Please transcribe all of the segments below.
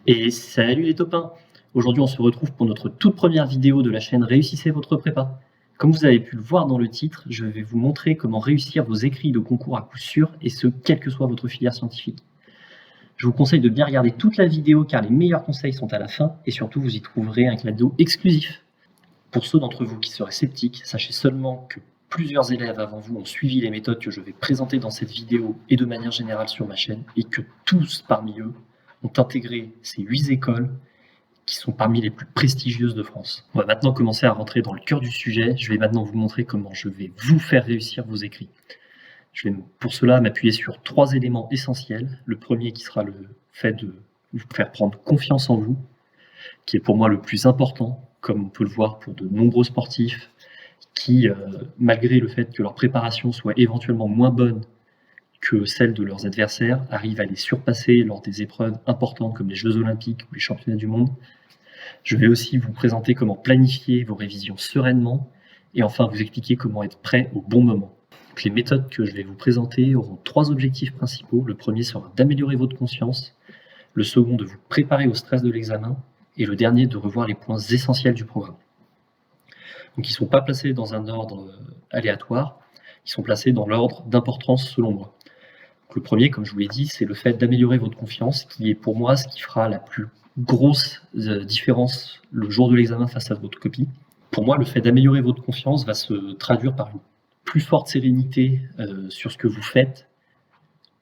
Et salut les topins! Aujourd'hui, on se retrouve pour notre toute première vidéo de la chaîne Réussissez votre prépa. Comme vous avez pu le voir dans le titre, je vais vous montrer comment réussir vos écrits de concours à coup sûr, et ce, quelle que soit votre filière scientifique. Je vous conseille de bien regarder toute la vidéo car les meilleurs conseils sont à la fin, et surtout vous y trouverez un cadeau exclusif. Pour ceux d'entre vous qui seraient sceptiques, sachez seulement que plusieurs élèves avant vous ont suivi les méthodes que je vais présenter dans cette vidéo et de manière générale sur ma chaîne, et que tous parmi eux ont intégré ces 8 écoles qui sont parmi les plus prestigieuses de France. On va maintenant commencer à rentrer dans le cœur du sujet. Je vais maintenant vous montrer comment je vais vous faire réussir vos écrits. Je vais pour cela m'appuyer sur 3 éléments essentiels. Le premier qui sera le fait de vous faire prendre confiance en vous, qui est pour moi le plus important, comme on peut le voir pour de nombreux sportifs qui, malgré le fait que leur préparation soit éventuellement moins bonne que celle de leurs adversaires, arrivent à les surpasser lors des épreuves importantes comme les Jeux Olympiques ou les Championnats du Monde. Je vais aussi vous présenter comment planifier vos révisions sereinement et enfin vous expliquer comment être prêt au bon moment. Donc, les méthodes que je vais vous présenter auront 3 objectifs principaux. Le premier sera d'améliorer votre conscience, le second de vous préparer au stress de l'examen et le dernier de revoir les points essentiels du programme. Donc ils ne sont pas placés dans un ordre aléatoire, ils sont placés dans l'ordre d'importance selon moi. Donc, le premier, comme je vous l'ai dit, c'est le fait d'améliorer votre confiance, qui est pour moi ce qui fera la plus grosse différence le jour de l'examen face à votre copie. Pour moi, le fait d'améliorer votre confiance va se traduire par une plus forte sérénité sur ce que vous faites,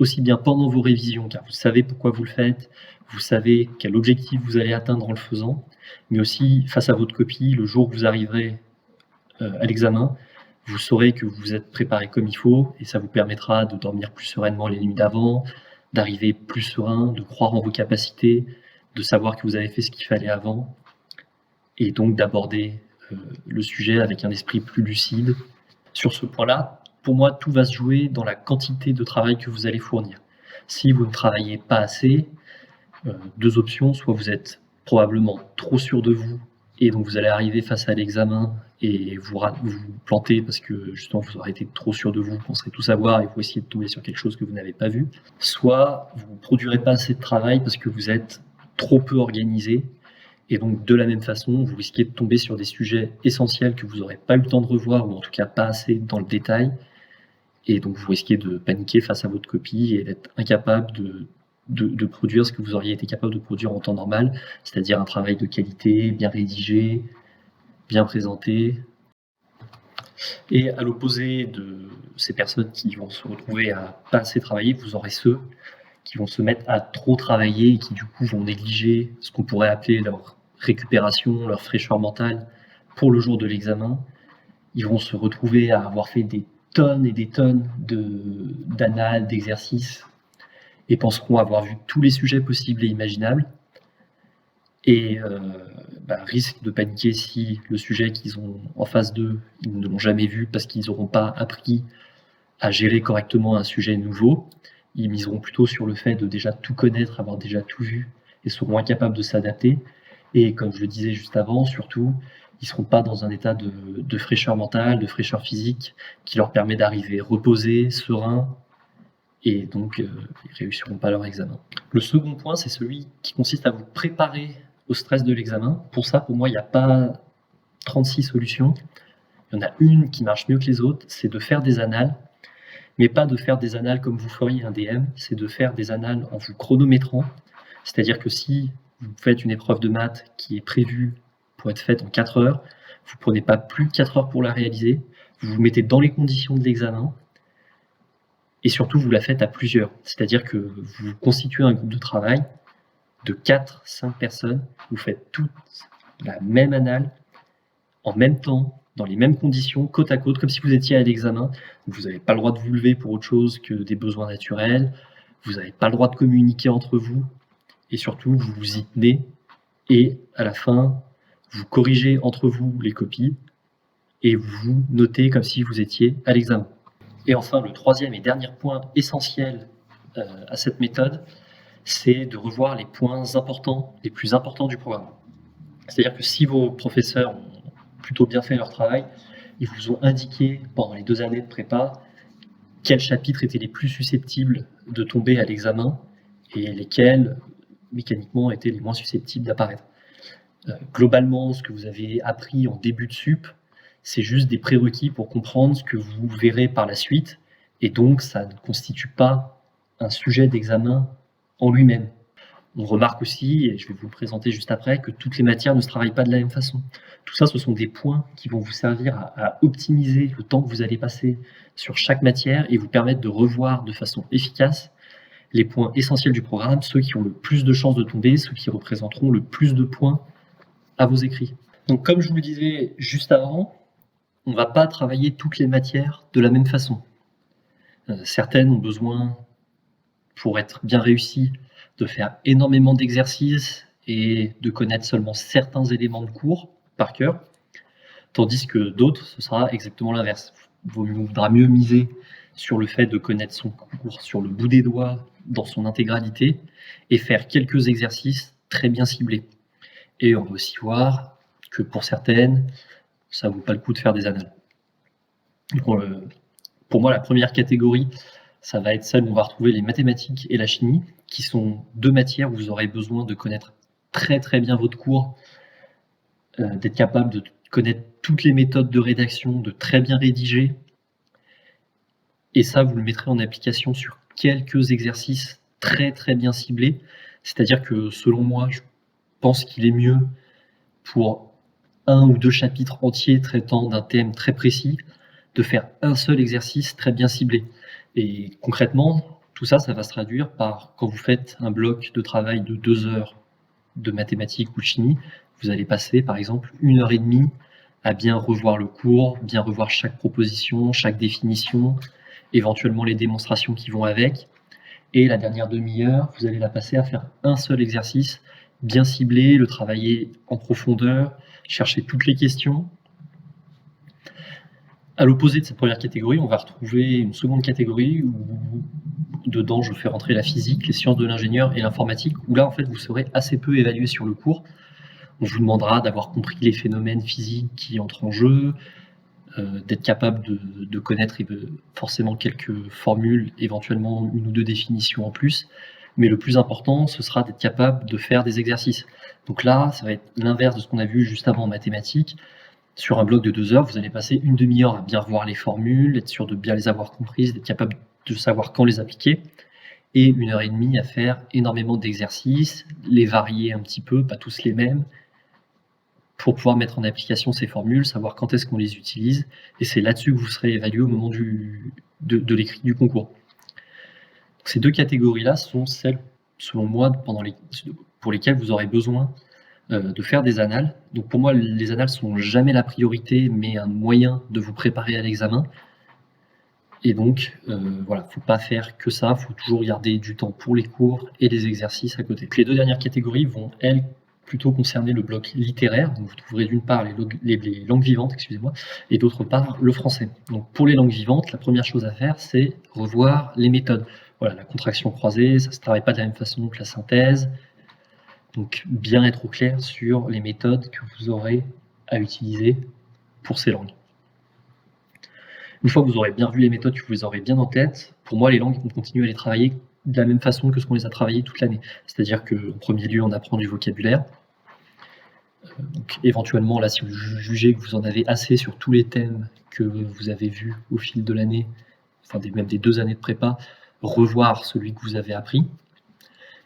aussi bien pendant vos révisions, car vous savez pourquoi vous le faites, vous savez quel objectif vous allez atteindre en le faisant, mais aussi face à votre copie, le jour où vous arriverez à l'examen, vous saurez que vous êtes préparé comme il faut et ça vous permettra de dormir plus sereinement les nuits d'avant, d'arriver plus serein, de croire en vos capacités, de savoir que vous avez fait ce qu'il fallait avant et donc d'aborder le sujet avec un esprit plus lucide. Sur ce point-là, pour moi, tout va se jouer dans la quantité de travail que vous allez fournir. Si vous ne travaillez pas assez, 2 options, soit vous êtes probablement trop sûr de vous et donc vous allez arriver face à l'examen et vous plantez parce que justement vous aurez été trop sûr de vous, vous penserez tout savoir et vous essayez de tomber sur quelque chose que vous n'avez pas vu. Soit vous ne produirez pas assez de travail parce que vous êtes trop peu organisé et donc de la même façon vous risquez de tomber sur des sujets essentiels que vous n'aurez pas eu le temps de revoir ou en tout cas pas assez dans le détail et donc vous risquez de paniquer face à votre copie et d'être incapable de produire ce que vous auriez été capable de produire en temps normal, c'est-à-dire un travail de qualité, bien rédigé, bien présenté. Et à l'opposé de ces personnes qui vont se retrouver à pas assez travailler, vous aurez ceux qui vont se mettre à trop travailler et qui du coup vont négliger ce qu'on pourrait appeler leur récupération, leur fraîcheur mentale pour le jour de l'examen. Ils vont se retrouver à avoir fait des tonnes et des tonnes d'annales, d'exercices et penseront avoir vu tous les sujets possibles et imaginables et risquent de paniquer si le sujet qu'ils ont en face d'eux, ils ne l'ont jamais vu parce qu'ils n'auront pas appris à gérer correctement un sujet nouveau. Ils miseront plutôt sur le fait de déjà tout connaître, avoir déjà tout vu et seront incapables de s'adapter. Et comme je le disais juste avant, surtout, ils ne seront pas dans un état de fraîcheur mentale, de fraîcheur physique qui leur permet d'arriver reposés, sereins, et donc ils ne réussiront pas leur examen. Le second point, c'est celui qui consiste à vous préparer au stress de l'examen. Pour ça, pour moi, il n'y a pas 36 solutions. Il y en a une qui marche mieux que les autres, c'est de faire des annales, mais pas de faire des annales comme vous feriez un DM, c'est de faire des annales en vous chronométrant. C'est-à-dire que si vous faites une épreuve de maths qui est prévue pour être faite en 4 heures, vous ne prenez pas plus de 4 heures pour la réaliser, vous vous mettez dans les conditions de l'examen, et surtout vous la faites à plusieurs. C'est-à-dire que vous constituez un groupe de travail de 4-5 personnes, vous faites toute la même annale, en même temps, dans les mêmes conditions, côte à côte, comme si vous étiez à l'examen. Vous n'avez pas le droit de vous lever pour autre chose que des besoins naturels, vous n'avez pas le droit de communiquer entre vous, et surtout vous vous y tenez, et à la fin, vous corrigez entre vous les copies, et vous notez comme si vous étiez à l'examen. Et enfin, le troisième et dernier point essentiel à cette méthode, c'est de revoir les points importants, les plus importants du programme. C'est-à-dire que si vos professeurs ont plutôt bien fait leur travail, ils vous ont indiqué pendant les 2 années de prépa quels chapitres étaient les plus susceptibles de tomber à l'examen et lesquels mécaniquement étaient les moins susceptibles d'apparaître. Globalement, ce que vous avez appris en début de sup, c'est juste des prérequis pour comprendre ce que vous verrez par la suite, et donc ça ne constitue pas un sujet d'examen en lui-même. On remarque aussi, et je vais vous le présenter juste après, que toutes les matières ne se travaillent pas de la même façon. Tout ça, ce sont des points qui vont vous servir à optimiser le temps que vous allez passer sur chaque matière et vous permettre de revoir de façon efficace les points essentiels du programme, ceux qui ont le plus de chances de tomber, ceux qui représenteront le plus de points à vos écrits. Donc comme je vous le disais juste avant, on ne va pas travailler toutes les matières de la même façon. Certaines ont besoin, pour être bien réussies, de faire énormément d'exercices et de connaître seulement certains éléments de cours par cœur, tandis que d'autres, ce sera exactement l'inverse. Il vaudra mieux miser sur le fait de connaître son cours sur le bout des doigts dans son intégralité et faire quelques exercices très bien ciblés. Et on va aussi voir que pour certaines, ça ne vaut pas le coup de faire des annales. Pour moi, la première catégorie, ça va être celle où on va retrouver les mathématiques et la chimie, qui sont deux matières où vous aurez besoin de connaître très très bien votre cours, d'être capable de connaître toutes les méthodes de rédaction, de très bien rédiger. Et ça, vous le mettrez en application sur quelques exercices très très bien ciblés. C'est-à-dire que selon moi, je pense qu'il est mieux pour un ou deux chapitres entiers traitant d'un thème très précis, de faire un seul exercice très bien ciblé. Et concrètement, tout ça, ça va se traduire par, quand vous faites un bloc de travail de 2 heures de mathématiques ou de chimie, vous allez passer par exemple 1h30 à bien revoir le cours, bien revoir chaque proposition, chaque définition, éventuellement les démonstrations qui vont avec. Et la dernière demi-heure, vous allez la passer à faire un seul exercice, bien ciblé, le travailler en profondeur, chercher toutes les questions. À l'opposé de cette première catégorie, on va retrouver une seconde catégorie où dedans je fais rentrer la physique, les sciences de l'ingénieur et l'informatique, où là en fait vous serez assez peu évalué sur le cours. On vous demandera d'avoir compris les phénomènes physiques qui entrent en jeu, d'être capable de connaître forcément quelques formules, éventuellement une ou deux définitions en plus. Mais le plus important, ce sera d'être capable de faire des exercices. Donc là, ça va être l'inverse de ce qu'on a vu juste avant en mathématiques. Sur un bloc de 2 heures, vous allez passer une demi-heure à bien revoir les formules, être sûr de bien les avoir comprises, d'être capable de savoir quand les appliquer, et 1h30 à faire énormément d'exercices, les varier un petit peu, pas tous les mêmes, pour pouvoir mettre en application ces formules, savoir quand est-ce qu'on les utilise, et c'est là-dessus que vous serez évalué au moment de l'écrit du concours. Donc, ces deux catégories-là sont celles, selon moi, pour lesquelles vous aurez besoin de faire des annales. Donc pour moi, les annales sont jamais la priorité, mais un moyen de vous préparer à l'examen. Et donc, voilà, faut pas faire que ça, faut toujours garder du temps pour les cours et les exercices à côté. Les deux dernières catégories vont, elles, plutôt concerner le bloc littéraire. Donc vous trouverez d'une part les langues vivantes, excusez-moi, et d'autre part le français. Donc pour les langues vivantes, la première chose à faire, c'est revoir les méthodes. Voilà, la contraction croisée, ça se travaille pas de la même façon que la synthèse. Donc bien être au clair sur les méthodes que vous aurez à utiliser pour ces langues. Une fois que vous aurez bien vu les méthodes, que vous les aurez bien en tête, pour moi les langues, on continue à les travailler de la même façon que ce qu'on les a travaillées toute l'année. C'est-à-dire qu'en premier lieu, on apprend du vocabulaire. Donc, éventuellement, là, si vous jugez que vous en avez assez sur tous les thèmes que vous avez vus au fil de l'année, enfin même des 2 années de prépa, revoir celui que vous avez appris.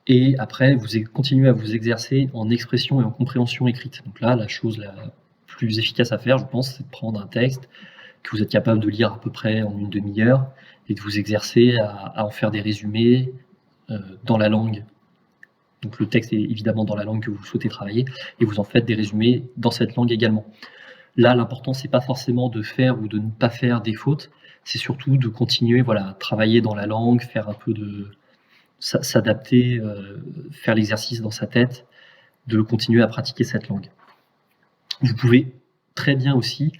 Et après, vous continuez à vous exercer en expression et en compréhension écrite. Donc là, la chose la plus efficace à faire, je pense, c'est de prendre un texte que vous êtes capable de lire à peu près en une demi-heure et de vous exercer à en faire des résumés dans la langue. Donc le texte est évidemment dans la langue que vous souhaitez travailler et vous en faites des résumés dans cette langue également. Là, l'important, c'est pas forcément de faire ou de ne pas faire des fautes, c'est surtout de continuer, voilà, à travailler dans la langue, faire un peu de s'adapter, faire l'exercice dans sa tête, de continuer à pratiquer cette langue. Vous pouvez très bien aussi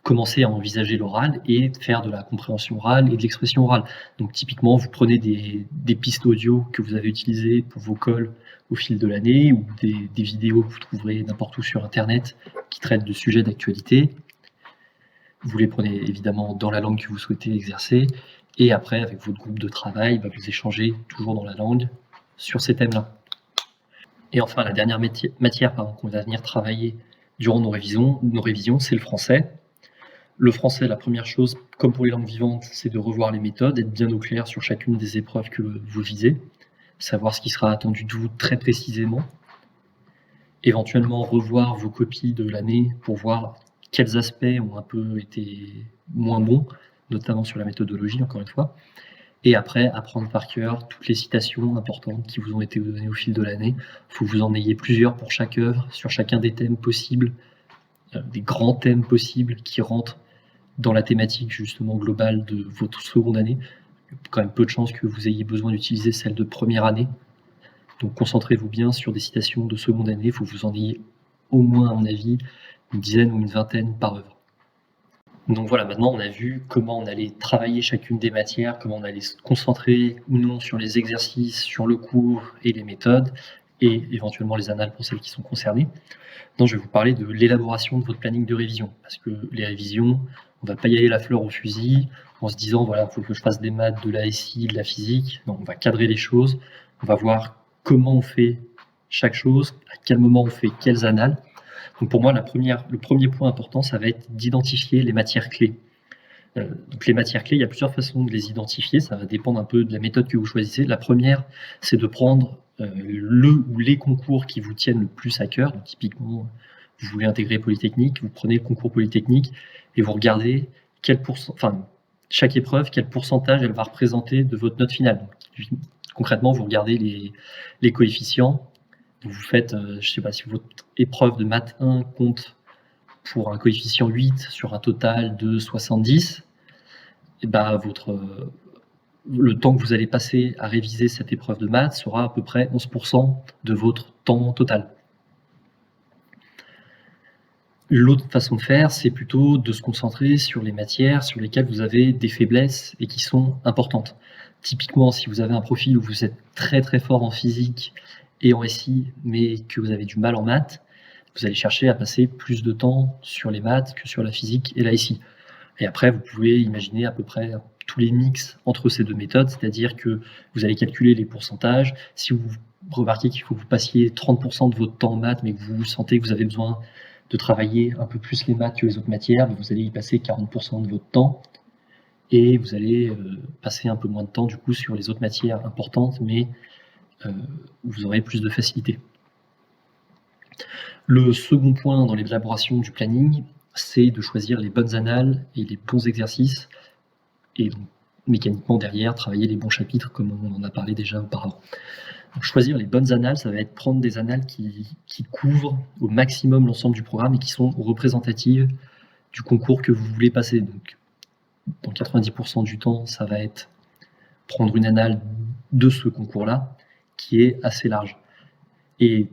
commencer à envisager l'oral et faire de la compréhension orale et de l'expression orale. Donc typiquement, vous prenez des pistes audio que vous avez utilisées pour vos cols au fil de l'année ou des vidéos que vous trouverez n'importe où sur Internet qui traitent de sujets d'actualité. Vous les prenez évidemment dans la langue que vous souhaitez exercer et après, avec votre groupe de travail, vous échangez toujours dans la langue sur ces thèmes-là. Et enfin, la dernière matière qu'on va venir travailler durant nos révisions, c'est le français. Le français, la première chose, comme pour les langues vivantes, c'est de revoir les méthodes, être bien au clair sur chacune des épreuves que vous visez, savoir ce qui sera attendu de vous très précisément, éventuellement revoir vos copies de l'année pour voir quels aspects ont un peu été moins bons, notamment sur la méthodologie, encore une fois, et après apprendre par cœur toutes les citations importantes qui vous ont été données au fil de l'année. Il faut que vous en ayez plusieurs pour chaque œuvre, sur chacun des thèmes possibles, des grands thèmes possibles qui rentrent dans la thématique justement globale de votre seconde année. Il y a quand même peu de chances que vous ayez besoin d'utiliser celle de première année. Donc concentrez-vous bien sur des citations de seconde année, il faut que vous en ayez au moins, à mon avis, une dizaine ou une vingtaine par œuvre. Donc voilà, maintenant on a vu comment on allait travailler chacune des matières, comment on allait se concentrer ou non sur les exercices, sur le cours et les méthodes, et éventuellement les annales pour celles qui sont concernées. Maintenant, je vais vous parler de l'élaboration de votre planning de révision, parce que les révisions, on ne va pas y aller la fleur au fusil, en se disant, voilà, il faut que je fasse des maths, de la SI, de la physique. Non, on va cadrer les choses, on va voir comment on fait chaque chose, à quel moment on fait quelles annales. Donc pour moi, le premier point important, ça va être d'identifier les matières clés. Donc les matières clés, il y a plusieurs façons de les identifier, ça va dépendre un peu de la méthode que vous choisissez. La première, c'est de prendre le ou les concours qui vous tiennent le plus à cœur. Donc typiquement, vous voulez intégrer Polytechnique, vous prenez le concours Polytechnique et vous regardez chaque épreuve, quel pourcentage elle va représenter de votre note finale. Donc, concrètement, vous regardez les coefficients. Donc vous faites, je ne sais pas si votre épreuve de maths 1 compte pour un coefficient 8 sur un total de 70, et ben le temps que vous allez passer à réviser cette épreuve de maths sera à peu près 11% de votre temps total. L'autre façon de faire, c'est plutôt de se concentrer sur les matières sur lesquelles vous avez des faiblesses et qui sont importantes. Typiquement, si vous avez un profil où vous êtes très très fort en physique et en SI, mais que vous avez du mal en maths, vous allez chercher à passer plus de temps sur les maths que sur la physique et la SI. Et après, vous pouvez imaginer à peu près tous les mix entre ces deux méthodes, c'est-à-dire que vous allez calculer les pourcentages. Si vous remarquez qu'il faut que vous passiez 30% de votre temps en maths, mais que vous sentez que vous avez besoin de travailler un peu plus les maths que les autres matières, vous allez y passer 40% de votre temps et vous allez passer un peu moins de temps du coup sur les autres matières importantes, mais vous aurez plus de facilité. Le second point dans l'élaboration du planning, c'est de choisir les bonnes annales et les bons exercices et donc, mécaniquement derrière travailler les bons chapitres comme on en a parlé déjà auparavant. Donc, choisir les bonnes annales, ça va être prendre des annales qui couvrent au maximum l'ensemble du programme et qui sont représentatives du concours que vous voulez passer. Donc, dans 90% du temps, ça va être prendre une annale de ce concours-là qui est assez large. Et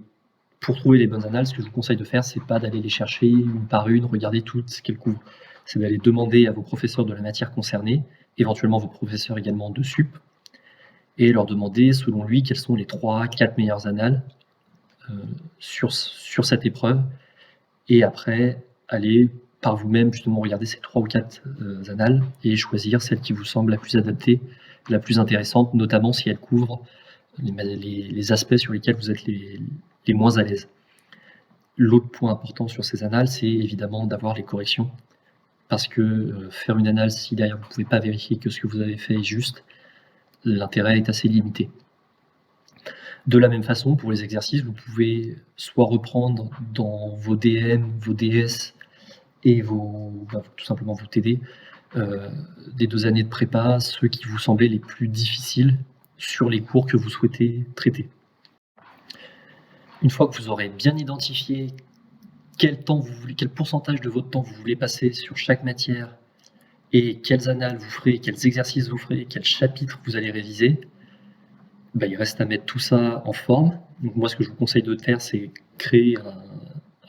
pour trouver les bonnes annales, ce que je vous conseille de faire, c'est pas d'aller les chercher une par une, regarder toutes ce qu'elles couvrent. C'est d'aller demander à vos professeurs de la matière concernée, éventuellement vos professeurs également de sup, et leur demander, selon lui, quelles sont les 3-4 meilleures annales sur cette épreuve, et après, aller par vous-même justement regarder ces 3 ou 4 annales, et choisir celle qui vous semble la plus adaptée, la plus intéressante, notamment si elle couvre les aspects sur lesquels vous êtes les moins à l'aise. L'autre point important sur ces annales, c'est évidemment d'avoir les corrections, parce que faire une annale, si derrière vous ne pouvez pas vérifier que ce que vous avez fait est juste, l'intérêt est assez limité. De la même façon, pour les exercices, vous pouvez soit reprendre dans vos DM, vos DS et tout simplement vos TD, des 2 années de prépa, ceux qui vous semblaient les plus difficiles sur les cours que vous souhaitez traiter. Une fois que vous aurez bien identifié quel pourcentage de votre temps vous voulez passer sur chaque matière et quelles annales vous ferez, quels exercices vous ferez, quels chapitres vous allez réviser, il reste à mettre tout ça en forme. Donc moi, ce que je vous conseille de faire, c'est créer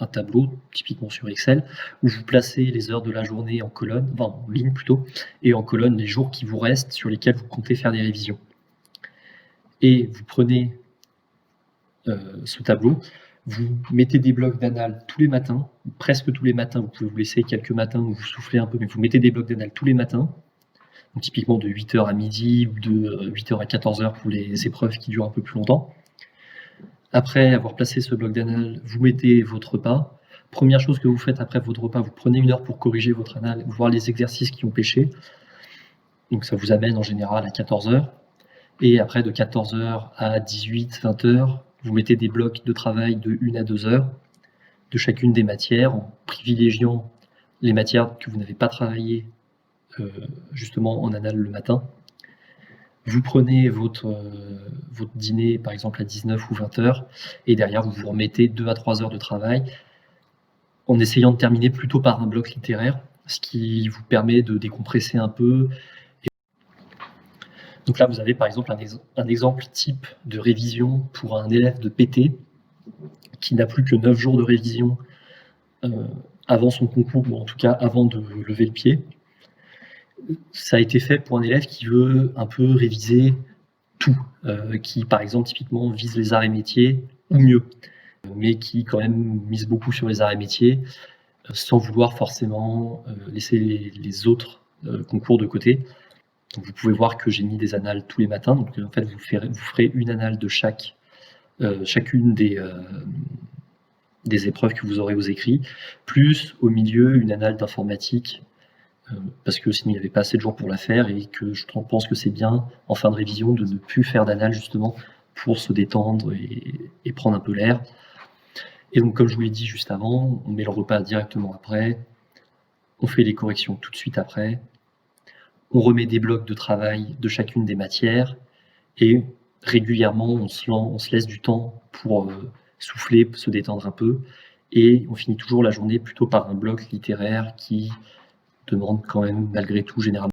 un tableau, typiquement sur Excel, où vous placez les heures de la journée en colonne, enfin en ligne plutôt, et en colonne les jours qui vous restent sur lesquels vous comptez faire des révisions. Et vous prenez ce tableau, vous mettez des blocs d'annales tous les matins, presque tous les matins, vous pouvez vous laisser quelques matins où vous soufflez un peu, mais vous mettez des blocs d'annales tous les matins, donc typiquement de 8h à midi ou de 8h à 14h pour les épreuves qui durent un peu plus longtemps. Après avoir placé ce bloc d'annales, vous mettez votre repas. Première chose que vous faites après votre repas, vous prenez 1 heure pour corriger votre annale, voir les exercices qui ont pêché. Donc ça vous amène en général à 14h. Et après de 14h à 18-20h, vous mettez des blocs de travail de 1 à 2 heures de chacune des matières, en privilégiant les matières que vous n'avez pas travaillées justement en annale le matin. Vous prenez votre dîner par exemple à 19 ou 20h et derrière vous vous remettez 2 à 3 heures de travail en essayant de terminer plutôt par un bloc littéraire, ce qui vous permet de décompresser un peu. Donc là vous avez par exemple un exemple type de révision pour un élève de PT qui n'a plus que 9 jours de révision avant son concours, ou en tout cas avant de lever le pied. Ça a été fait pour un élève qui veut un peu réviser tout, qui par exemple typiquement vise les arts et métiers ou mieux, mais qui quand même mise beaucoup sur les arts et métiers, sans vouloir forcément laisser les autres concours de côté. Donc vous pouvez voir que j'ai mis des annales tous les matins, donc en fait vous ferez une annale de chacune des épreuves que vous aurez aux écrits, plus au milieu une annale d'informatique, parce que sinon il n'y avait pas assez de jours pour la faire et que je pense que c'est bien en fin de révision de ne plus faire d'annale justement pour se détendre et prendre un peu l'air. Et donc comme je vous l'ai dit juste avant, on met le repas directement après, on fait les corrections tout de suite après, on remet des blocs de travail de chacune des matières et régulièrement on se laisse du temps pour souffler, se détendre un peu, et on finit toujours la journée plutôt par un bloc littéraire qui demande quand même malgré tout généralement